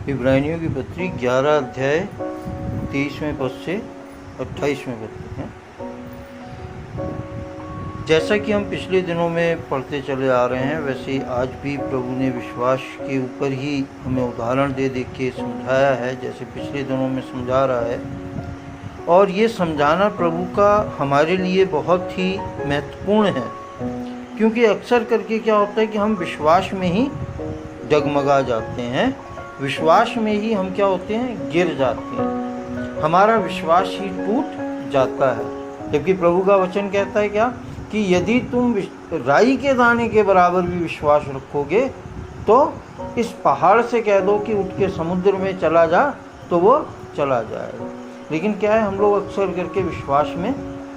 इब्रानियों की पत्री 11 अध्याय 23वें पद से 28वें पद तक है। जैसा कि हम पिछले दिनों में पढ़ते चले आ रहे हैं, वैसे ही आज भी प्रभु ने विश्वास के ऊपर ही हमें उदाहरण दे दे के समझाया है, जैसे पिछले दिनों में समझा रहा है। और ये समझाना प्रभु का हमारे लिए बहुत ही महत्वपूर्ण है, क्योंकि अक्सर करके क्या होता है कि हम विश्वास में ही डगमगा जाते हैं, विश्वास में ही हम क्या होते हैं, गिर जाते हैं, हमारा विश्वास ही टूट जाता है। जबकि प्रभु का वचन कहता है क्या, कि यदि तुम राई के दाने के बराबर भी विश्वास रखोगे तो इस पहाड़ से कह दो कि उठ के समुद्र में चला जा, तो वो चला जाएगा। लेकिन क्या है, हम लोग अक्सर करके विश्वास में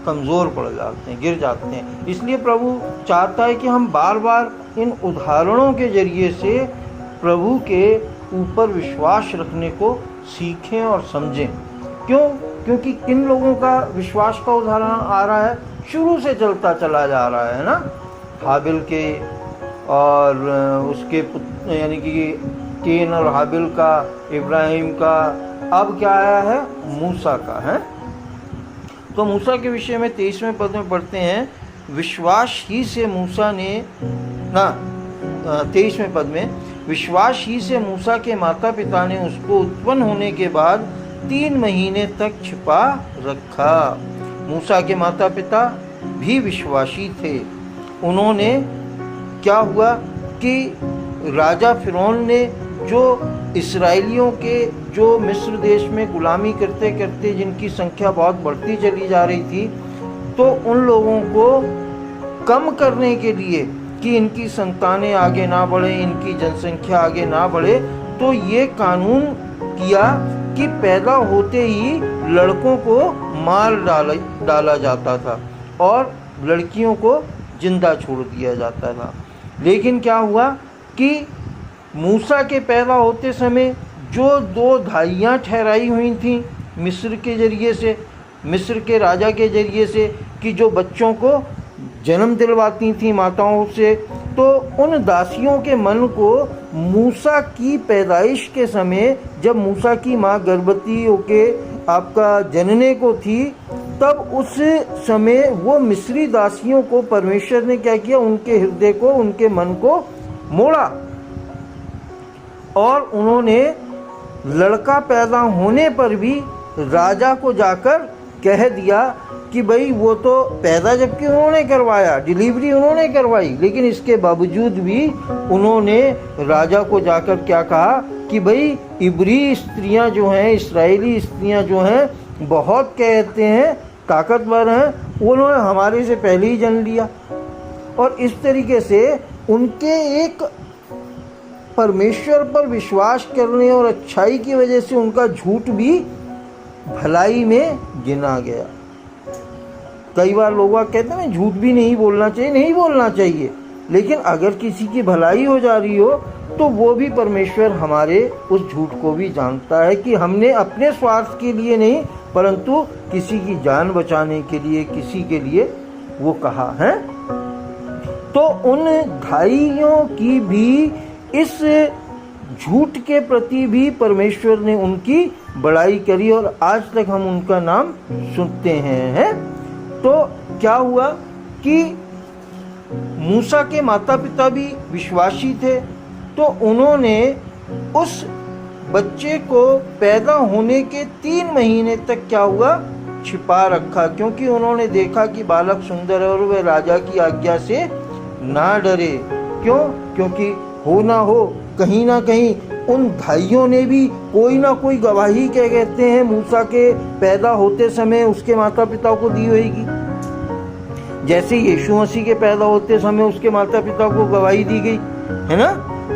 कमज़ोर पड़ जाते हैं, गिर जाते हैं। इसलिए प्रभु चाहता है कि हम बार बार इन उदाहरणों के जरिए से प्रभु के ऊपर विश्वास रखने को सीखें और समझें। क्यों? क्योंकि किन लोगों का विश्वास का उदाहरण आ रहा है, शुरू से चलता चला जा रहा है ना, हाबिल के और उसके यानी कि केन और हाबिल का, इब्राहिम का, अब क्या आया है, मूसा का है। तो मूसा के विषय में 23वें पद में पढ़ते हैं, विश्वास ही से मूसा ने 23वें पद में, विश्वास ही से मूसा के माता पिता ने उसको उत्पन्न होने के बाद 3 महीने तक छिपा रखा। मूसा के माता पिता भी विश्वासी थे। उन्होंने क्या हुआ कि राजा फिरौन ने जो इस्राएलियों के जो मिस्र देश में गुलामी करते करते जिनकी संख्या बहुत बढ़ती चली जा रही थी, तो उन लोगों को कम करने के लिए कि इनकी संतानें आगे ना बढ़े, इनकी जनसंख्या आगे ना बढ़े, तो ये कानून किया कि पैदा होते ही लड़कों को मार डाला जाता था और लड़कियों को जिंदा छोड़ दिया जाता था। लेकिन क्या हुआ कि मूसा के पैदा होते समय जो 2 धाइयाँ ठहराई हुई थीं मिस्र के जरिए से, मिस्र के राजा के जरिए से, कि जो बच्चों को जन्म दिलवाती थी माताओं से, तो उन दासियों के मन को मूसा की पैदाइश के समय, जब मूसा की माँ गर्भवती होके आपका जनने को थी, तब उस समय वो मिस्री दासियों को परमेश्वर ने क्या किया, उनके हृदय को, उनके मन को मोड़ा और उन्होंने लड़का पैदा होने पर भी राजा को जाकर कह दिया कि भाई वो तो पैदा जबकि उन्होंने करवाया, डिलीवरी उन्होंने करवाई, लेकिन इसके बावजूद भी उन्होंने राजा को जाकर क्या कहा कि भाई इब्री स्त्रियां जो हैं, इस्राएली स्त्रियां जो हैं, बहुत कहते हैं ताकतवर हैं, उन्होंने हमारे से पहले ही जन्म लिया। और इस तरीके से उनके एक परमेश्वर पर विश्वास करने और अच्छाई की वजह से उनका झूठ भी भलाई में गिना गया। कई बार लोग कहते हैं झूठ भी नहीं बोलना चाहिए, नहीं बोलना चाहिए, लेकिन अगर किसी की भलाई हो जा रही हो तो वो भी परमेश्वर हमारे उस झूठ को भी जानता है कि हमने अपने स्वार्थ के लिए नहीं, परंतु किसी की जान बचाने के लिए, किसी के लिए वो कहा है। तो उन भाइयों की भी इस झूठ के प्रति भी परमेश्वर ने उनकी बड़ाई करी और आज तक हम उनका नाम सुनते हैं। तो क्या हुआ कि मूसा के माता पिता भी विश्वासी थे, तो उन्होंने उस बच्चे को पैदा होने के 3 महीने तक क्या हुआ, छिपा रखा, क्योंकि उन्होंने देखा कि बालक सुंदर है और वह राजा की आज्ञा से ना डरे। क्यों? क्योंकि हो ना हो कहीं ना कहीं उन भाइयों ने भी कोई ना कोई गवाही, क्या कहते हैं, मूसा के पैदा होते समय उसके माता पिता को दी होगी। जैसे यीशु मसीह के पैदा होते समय उसके माता पिता को गवाही दी गई है ना।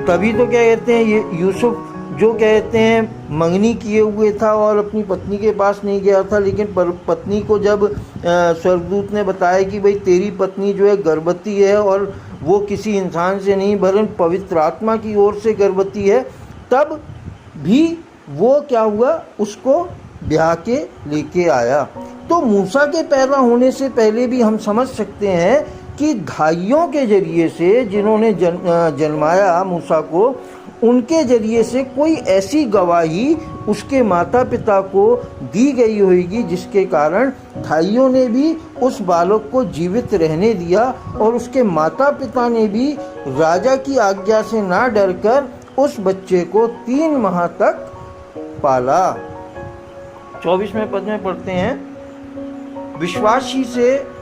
तभी तो क्या कहते हैं, ये यूसुफ जो कहते हैं मंगनी किए हुए था और अपनी पत्नी के पास नहीं गया था, लेकिन पत्नी को जब स्वर्गदूत ने बताया कि भाई तेरी पत्नी जो है गर्भवती है और वो किसी इंसान से नहीं वरन पवित्र आत्मा की ओर से गर्भवती है, तब भी वो क्या हुआ, उसको ब्याह के लेके आया। तो मूसा के पैदा होने से पहले भी हम समझ सकते हैं कि धाइयों के जरिए से जिन्होंने जन्माया मूसा को, उनके जरिए से कोई ऐसी गवाही उसके माता पिता को दी गई होगी जिसके कारण भाइयों ने भी उस बालक को जीवित रहने दिया और उसके माता पिता ने भी राजा की आज्ञा से ना डरकर उस बच्चे को 3 माह तक पाला। 24वें पद में पढ़ते हैं, विश्वास ही से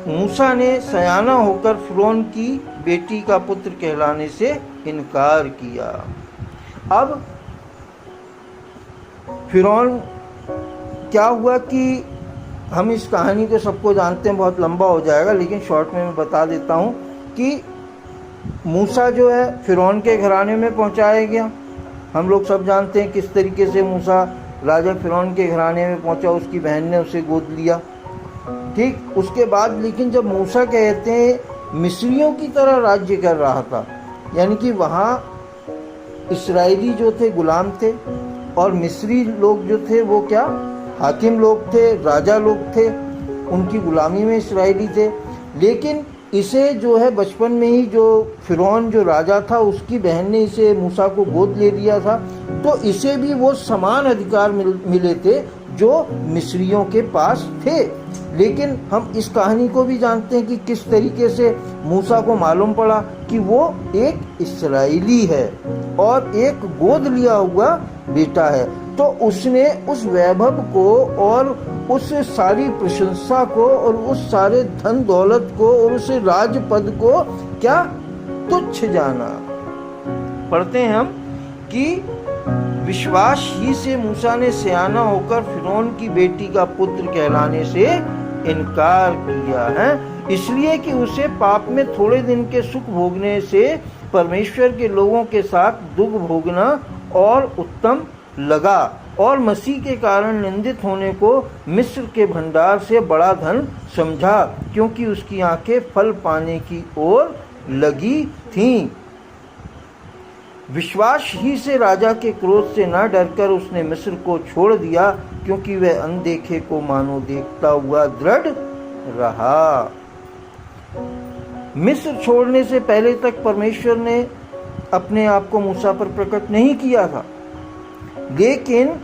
मूसा ने सयाना होकर फिरौन की बेटी का पुत्र कहलाने से इनकार किया। अब फिरौन क्या हुआ कि हम इस कहानी को सबको जानते हैं, बहुत लंबा हो जाएगा, लेकिन शॉर्ट में मैं बता देता हूँ कि मूसा जो है फिरौन के घराने में पहुँचाया गया। हम लोग सब जानते हैं किस तरीके से मूसा राजा फिरौन के घराने में पहुँचा, उसकी बहन ने उसे गोद लिया। ठीक, उसके बाद लेकिन जब मूसा कहते हैं मिस्रियों की तरह राज्य कर रहा था, यानी कि वहाँ इस्राएली जो थे गुलाम थे और मिस्री लोग जो थे वो क्या हाकिम लोग थे, राजा लोग थे, उनकी गुलामी में इस्राएली थे। लेकिन इसे जो है बचपन में ही जो फिरौन जो राजा था उसकी बहन ने इसे मूसा को गोद ले लिया था, तो इसे भी वो समान अधिकार मिले थे जो मिस्रियों के पास थे। लेकिन हम इस कहानी को भी जानते हैं कि किस तरीके से मूसा को मालूम पड़ा कि वो एक इस्राएली है और एक गोद लिया हुआ बेटा है, तो उसने उस वैभव को और उस सारी प्रशंसा को और उस सारे धन दौलत को और उस राजपद को क्या तुच्छ जाना। पढ़ते हैं हम कि विश्वास ही से मूसा ने सयाना होकर फिरौन की बेटी का पुत्र कहलाने से इनकार किया है, इसलिए कि उसे पाप में थोड़े दिन के सुख भोगने से परमेश्वर के लोगों के साथ दुख भोगना और उत्तम लगा और मसीह के कारण निंदित होने को मिस्र के भंडार से बड़ा धन समझा, क्योंकि उसकी आंखें फल पाने की ओर लगी थीं। विश्वास ही से राजा के क्रोध से न डरकर उसने मिस्र को छोड़ दिया, क्योंकि वह अनदेखे को मानो देखता हुआ दृढ़ रहा। मिस्र छोड़ने से पहले तक परमेश्वर ने अपने आप को मूसा पर प्रकट नहीं किया था, लेकिन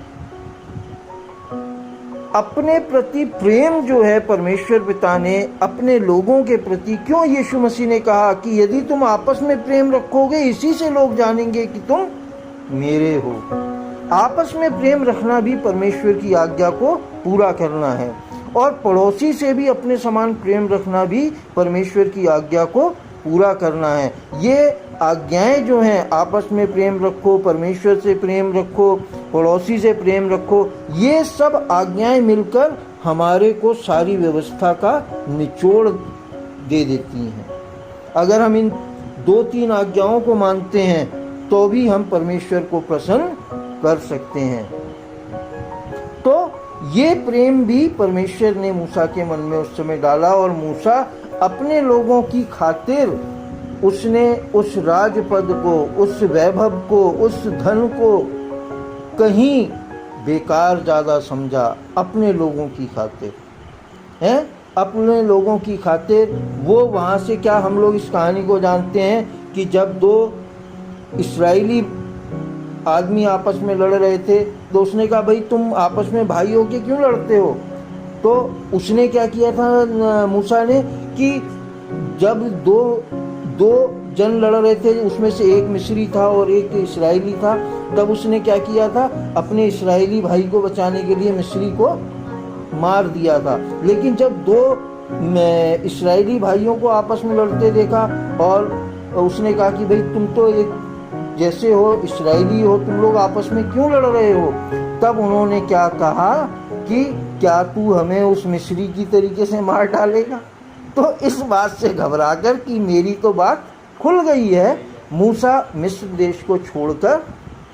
अपने प्रति प्रेम जो है परमेश्वर पिता ने अपने लोगों के प्रति, क्यों यीशु मसीह ने कहा कि यदि तुम आपस में प्रेम रखोगे इसी से लोग जानेंगे कि तुम मेरे हो। आपस में प्रेम रखना भी परमेश्वर की आज्ञा को पूरा करना है और पड़ोसी से भी अपने समान प्रेम रखना भी परमेश्वर की आज्ञा को पूरा करना है। ये आज्ञाएं जो हैं, आपस में प्रेम रखो, परमेश्वर से प्रेम रखो, पड़ोसी से प्रेम रखो, ये सब आज्ञाएं मिलकर हमारे को सारी व्यवस्था का निचोड़ दे देती हैं। अगर हम इन 2-3 आज्ञाओं को मानते हैं तो भी हम परमेश्वर को प्रसन्न कर सकते हैं। तो ये प्रेम भी परमेश्वर ने मूसा के मन में उस समय डाला और मूसा अपने लोगों की खातिर उसने उस राजपद को, उस वैभव को, उस धन को कहीं बेकार ज़्यादा समझा। अपने लोगों की खातिर हैं, अपने लोगों की खातिर वो वहाँ से क्या, हम लोग इस कहानी को जानते हैं कि जब 2 इस्राएली आदमी आपस में लड़ रहे थे तो उसने कहा भाई तुम आपस में भाई हो के क्यों लड़ते हो। तो उसने क्या किया था मूसा ने कि जब दो जन लड़ रहे थे, उसमें से एक मिस्री था और एक इस्राएली था, तब उसने क्या किया था, अपने इस्राएली भाई को बचाने के लिए मिस्री को मार दिया था। लेकिन जब 2 इस्राएली भाइयों को आपस में लड़ते देखा और उसने कहा कि भाई तुम तो एक जैसे हो, इस्राएली हो, तुम लोग आपस में क्यों लड़ रहे हो, तब उन्होंने क्या कहा कि क्या तू हमें उस मिस्री की तरीके से मार डालेगा। तो इस बात से घबराकर कि मेरी तो बात खुल गई है, मूसा मिस्र देश को छोड़कर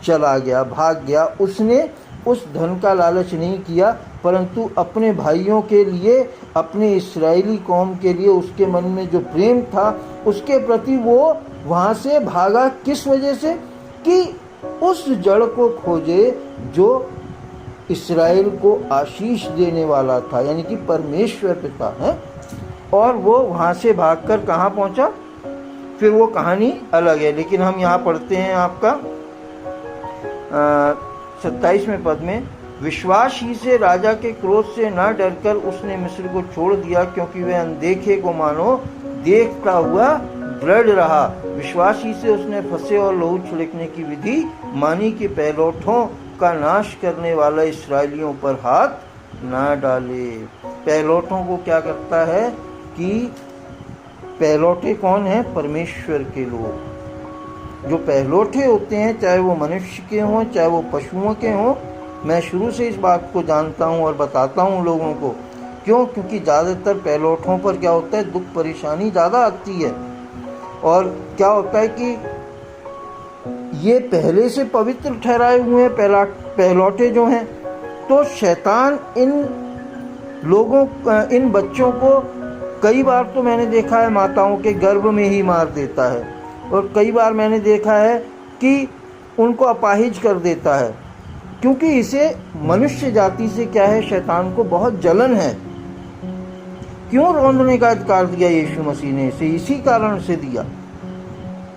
चला गया, भाग गया। उसने उस धन का लालच नहीं किया, परंतु अपने भाइयों के लिए, अपने इस्राएली कौम के लिए उसके मन में जो प्रेम था उसके प्रति वो वहाँ से भागा। किस वजह से कि उस जड़ को खोजे जो इस्राएल को आशीष देने वाला था, यानी कि परमेश्वर पिता है। और वो वहाँ से भागकर कहाँ पहुँचा, फिर वो कहानी अलग है। लेकिन हम यहाँ पढ़ते हैं आपका 27वें पद में, विश्वास ही से राजा के क्रोध से न डरकर उसने मिस्र को छोड़ दिया, क्योंकि वह अनदेखे को मानो देखता हुआ दृढ़ रहा। विश्वास ही से उसने फंसे और लहू छिड़कने की विधि मानी कि पहलौठों का नाश करने वाला इस्राएलियों पर हाथ ना डाले। पहलौठों को क्या करता है कि पहलौठे कौन है? परमेश्वर के लोग। जो पहलौठे होते हैं, चाहे वो मनुष्य के हों चाहे वो पशुओं के हों, मैं शुरू से इस बात को जानता हूँ और बताता हूँ लोगों को। क्यों? क्योंकि ज़्यादातर पहलौठों पर क्या होता है, दुख परेशानी ज़्यादा आती है। और क्या होता है कि ये पहले से पवित्र ठहराए हुए हैं पहलौठे जो हैं, तो शैतान इन लोगों इन बच्चों को कई बार तो मैंने देखा है माताओं के गर्भ में ही मार देता है, और कई बार मैंने देखा है कि उनको अपाहिज कर देता है, क्योंकि इसे मनुष्य जाति से क्या है, शैतान को बहुत जलन है। क्यों रौंदने का अधिकार दिया यीशु मसीह ने इसे? इसी कारण से दिया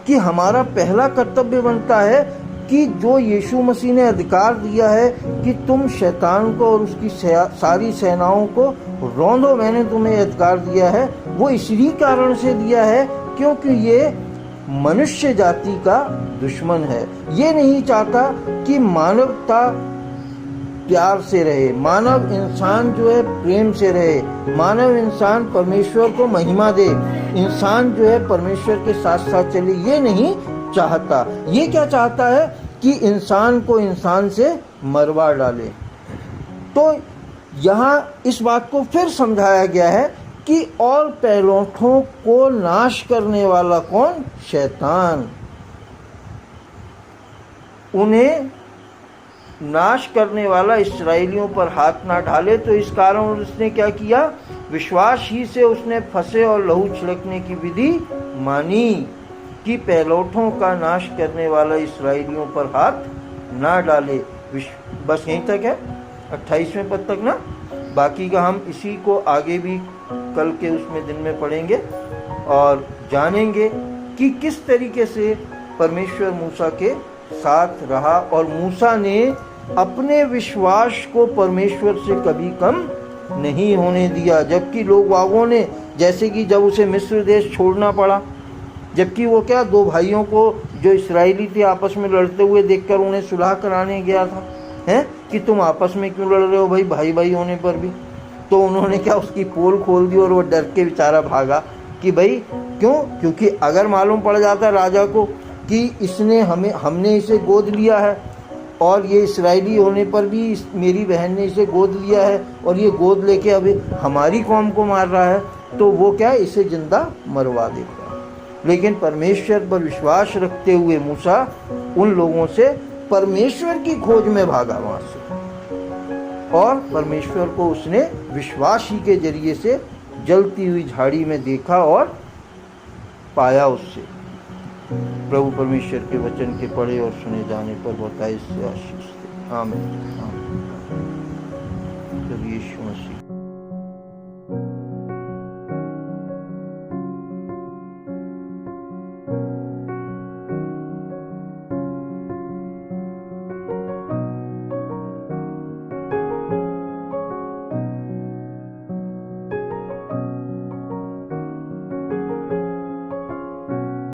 कि हमारा पहला कर्तव्य बनता है कि जो यीशु मसीह ने अधिकार दिया है कि तुम शैतान को और उसकी सारी सेनाओं को रौंदो, मैंने तुम्हें अधिकार दिया है, वो इसी कारण से दिया है क्योंकि ये मनुष्य जाति का दुश्मन है। ये नहीं चाहता कि मानवता प्यार से रहे, मानव इंसान जो है प्रेम से रहे, मानव इंसान परमेश्वर को महिमा दे, इंसान जो है परमेश्वर के साथ साथ चले। ये नहीं चाहता। ये क्या चाहता है कि इंसान को इंसान से मरवा डाले। तो यहाँ इस बात को फिर समझाया गया है कि और पहलौठों को नाश करने वाला कौन? शैतान। उन्हें नाश करने वाला इस्राएलियों पर हाथ ना डाले। तो इस कारण उसने क्या किया? विश्वास ही से उसने फंसे और लहू छिड़कने की विधि मानी कि पहलौठों का नाश करने वाला इस्राएलियों पर हाथ ना डाले। बस यहीं तक है, 28वें पद तक ना। बाकी का हम इसी को आगे भी कल के उसमें दिन में पढ़ेंगे और जानेंगे कि किस तरीके से परमेश्वर मूसा के साथ रहा और मूसा ने अपने विश्वास को परमेश्वर से कभी कम नहीं होने दिया। जबकि लोग वागों ने, जैसे कि जब उसे मिस्र देश छोड़ना पड़ा, जबकि वो क्या, दो भाइयों को जो इस्राएली थे आपस में लड़ते हुए देखकर उन्हें सुलह कराने गया था, हैं कि तुम आपस में क्यों लड़ रहे हो भाई, भाई भाई होने पर भी। तो उन्होंने क्या, उसकी पोल खोल दी और वो डर के बेचारा भागा कि भाई क्यों? क्योंकि अगर मालूम पड़ जाता राजा को कि इसने हमने इसे गोद लिया है और ये इस्राएली होने पर भी मेरी बहन ने इसे गोद लिया है और ये गोद लेके अभी हमारी कौम को मार रहा है, तो वो क्या, इसे जिंदा मरवा देगा। लेकिन परमेश्वर पर विश्वास रखते हुए मूसा उन लोगों से परमेश्वर की खोज में भागा वहां से, और परमेश्वर को उसने विश्वास ही के जरिए से जलती हुई झाड़ी में देखा और पाया उससे। प्रभु परमेश्वर के वचन के पढ़े और सुने जाने पर बताए इससे आशीष दे। आमीन। प्रभु यीशु मसीह।